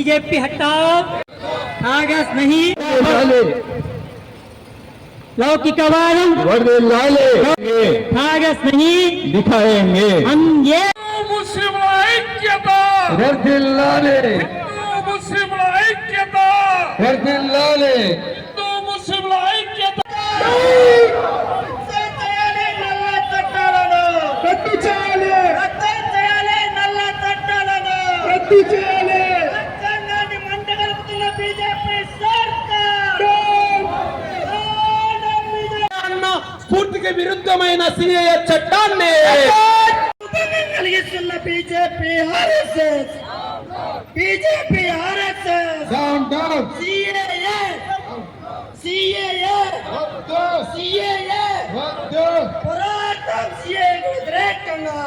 BJP हटाओ, कांग्रेस नहीं, लौकिकवादम कांग्रेस नहीं दिखाएंगे हम ये ముస్లిం ఐక్యత వర్ధిల్లాలి ముస్లిం ఐక్యత వర్ధిల్లాలి ముస్లిం ఐక్యత రద్దు చేయాలి నల్ల చట్టాలను రద్దు చేయాలి రాజ్యాంగాన్ని మంటగలుపుతున్న బీజేపీ సర్కార్ స్ఫూర్తికి విరుద్ధమైన సిఏఏ చట్టాన్ని కలిగిస్తున్న BJP RSS down down CAA వద్దు పోరాటం సిఏఏకు వ్యతిరేకంగా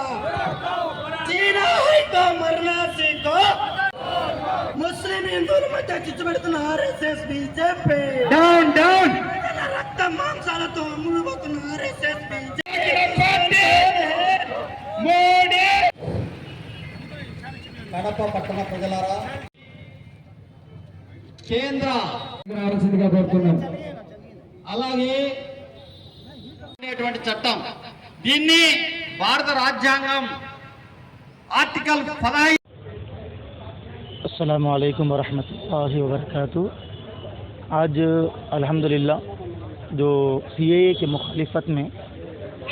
చీనా హైతో మరణా సింగ్ ముస్లిం హిందువుల మధ్య చిచ్చుపెడుతున్న ఆర్ఎస్ఎస్ బీజేపీ డౌన్ డౌన్ రక్త మాంసాలతో అమ్ముడుపోతున్న ఆర్ఎస్ఎస్ బీజేపీ మోడీ కడప పట్టణ ప్రజలారా కేంద్ర రావాల్సిందిగా కోరుతున్నాం. అలాగే అనేటువంటి చట్టం దీన్ని భారత రాజ్యాంగం ఆర్టికల్ 15 अस्सलामु अलैकुम वरहमतुल्लाहि वबरकातुहू। आज अल्हम्दुलिल्लाह जो सीएए के मुखालिफत में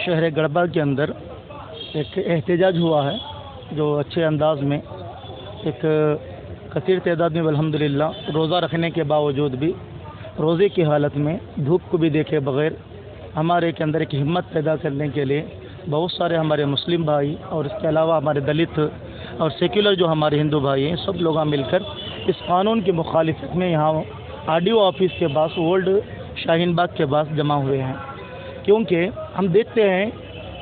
शहर गढ़वा के अंदर एक एहतजाज हुआ है, जो अच्छे अंदाज में एक कसीर तादाद में अल्हम्दुलिल्लाह रोज़ा रखने के बावजूद भी रोज़े की हालत में धूप को भी देखे बग़ैर हमारे के अंदर एक हिम्मत पैदा करने के लिए बहुत सारे हमारे मुस्लिम भाई और इसके अलावा हमारे दलित और सेक्युलर जो हमारे हिंदू भाई हैं, सब लोग मिलकर इस कानून की मुखालिफत में यहाँ आरडीओ ऑफिस के पास ओल्ड शाहीन बाग के पास जमा हुए हैं। क्योंकि हम देखते हैं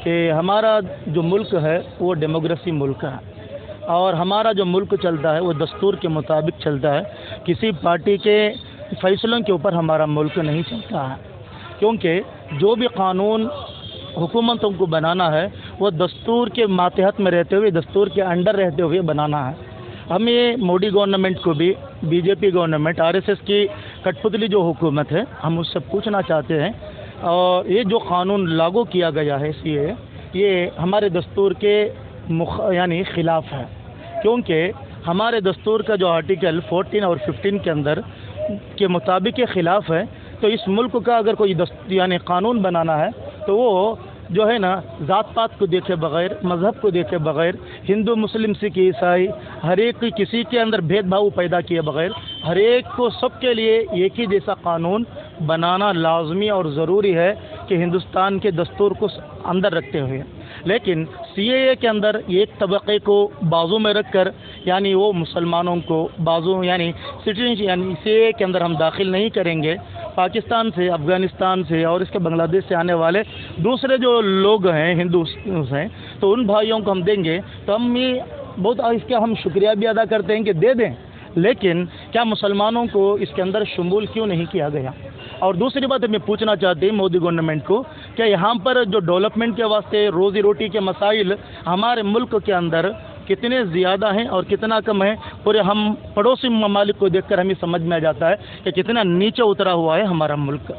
कि हमारा जो मुल्क है वो डेमोक्रेसी मुल्क है और हमारा जो मुल्क चलता है वो दस्तूर के मुताबिक चलता है। किसी पार्टी के फैसलों के ऊपर हमारा मुल्क नहीं चलता है, क्योंकि जो भी कानून हुकूमतों को बनाना है वो दस्तूर के मातहत में रहते हुए, दस्तूर के अंडर रहते हुए बनाना है। हम ये मोदी गवर्नमेंट को भी, बीजेपी गवर्नमेंट, आरएसएस की कठपुतली जो हुकूमत है, हम उससे पूछना चाहते हैं और ये जो कानून लागू किया गया है ये हमारे दस्तूर के यानी ख़िलाफ़ है। क्योंकि हमारे दस्तूर का जो आर्टिकल 14 और 15 के अंदर के मुताबिक के ख़िलाफ़ है, तो इस मुल्क का अगर कोई यानी कानून बनाना है तो वो जो है ना ज़ात पात को देखे बग़ैर, मज़हब को देखे बग़ैर, हिंदू मुस्लिम सिख ईसाई हर एक किसी के अंदर भेदभाव पैदा किए बग़ैर हर एक को सबके लिए एक ही जैसा कानून बनाना लाजमी और ज़रूरी है कि हिंदुस्तान के दस्तूर को अंदर रखते हुए। लेकिन सीएए के अंदर एक तबक़े को बाजू में रख कर यानी वो मुसलमानों को बाजू यानी सिटीजन यानी सीएए के अंदर हम दाखिल नहीं करेंगे। पाकिस्तान से, अफ़गानिस्तान से और इसके बांग्लादेश से आने वाले दूसरे जो लोग हैं, हिंदू हैं, तो उन भाइयों को हम देंगे। तो हम ये बहुत इसका हम शुक्रिया भी अदा करते हैं कि दे दें, लेकिन क्या मुसलमानों को इसके अंदर शुमूल क्यों नहीं किया गया। और दूसरी बात मैं पूछना चाहती हूँ मोदी गवर्नमेंट को, क्या यहाँ पर जो डेवलपमेंट के वास्ते रोज़ी रोटी के मसाइल हमारे मुल्क के अंदर कितने ज़्यादा हैं और कितना कम है, पूरे हम पड़ोसी ममालिक को देखकर हमें समझ में आ जाता है कि कितना नीचे उतरा हुआ है हमारा मुल्क।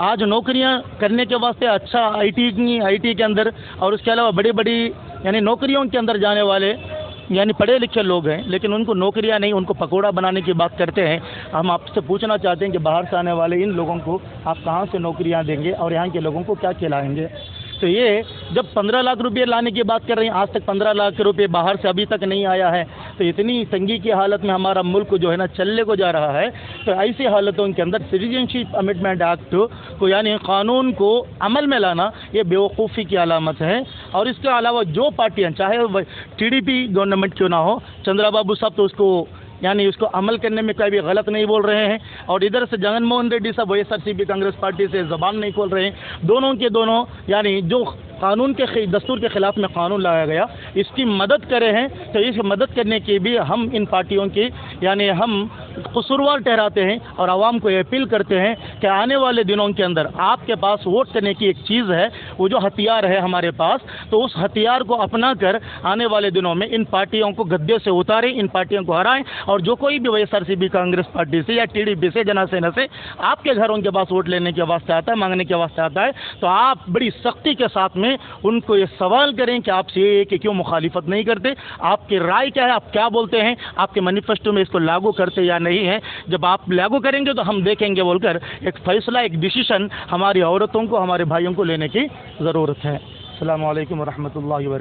आज नौकरियां करने के वास्ते अच्छा आईटी के अंदर और उसके अलावा बड़ी बड़ी यानी नौकरियों के अंदर जाने वाले यानी पढ़े लिखे लोग हैं, लेकिन उनको नौकरियां नहीं, उनको पकौड़ा बनाने की बात करते हैं। हम आपसे पूछना चाहते हैं कि बाहर से आने वाले इन लोगों को आप कहां से नौकरियां देंगे और यहाँ के लोगों को क्या खिलाएंगे। तो ये जब 15 लाख रुपये लाने की बात कर रहे हैं, आज तक 15 लाख रुपये बाहर से अभी तक नहीं आया है, तो इतनी तंगी की हालत में हमारा मुल्क जो है ना चलने को जा रहा है। तो ऐसी हालतों के अंदर सिटीजनशिप अमेंडमेंट एक्ट को यानी कानून को अमल में लाना ये बेवकूफ़ी की अलामत है। और इसके अलावा जो पार्टियाँ चाहे टीडीपी गवर्नमेंट क्यों ना हो, चंद्रबाबू साहब तो उसको यानी उसको अमल करने में कोई भी गलत नहीं बोल रहे हैं, और इधर से जगनमोहन रेड्डी साहब वाईएसआरसीपी कांग्रेस पार्टी से ज़बान नहीं खोल रहे हैं। दोनों के दोनों यानी जो कानून के दस्तूर के ख़िलाफ़ में कानून लाया गया इसकी मदद करे हैं, तो इस मदद करने की भी हम इन पार्टियों की यानी हम कसूरवार ठहराते हैं और आवाम को अपील करते हैं कि आने वाले दिनों के अंदर आपके पास वोट करने की एक चीज़ है, وہ جو ہتھیار ہے ہمارے پاس، تو اس ہتھیار کو اپنا کر آنے والے دنوں میں ان پارٹیوں کو گدے سے اتاریں، ان پارٹیوں کو ہرائیں، اور جو کوئی بھی WSRCP کانگریس پارٹی سے یا TDP سے، جنا سینا سے آپ کے گھروں کے پاس ووٹ لینے کے واسطے آتا ہے، مانگنے کے واسطے آتا ہے، تو آپ بڑی سختی کے ساتھ میں ان کو یہ سوال کریں کہ آپ CAA کی کیوں مخالفت نہیں کرتے، آپ کی رائے کیا ہے، آپ کیا بولتے ہیں، آپ کے مینیفیسٹو میں اس کو لاگو کرتے یا نہیں ہے۔ جب آپ لاگو کریں گے تو ہم دیکھیں گے بول کر ایک فیصلہ، ایک ڈیسیشن ہماری عورتوں کو، ہمارے بھائیوں کو لینے کی ضرورت ہے۔ السلام علیکم ورحمۃ اللہ وبرکاتہ۔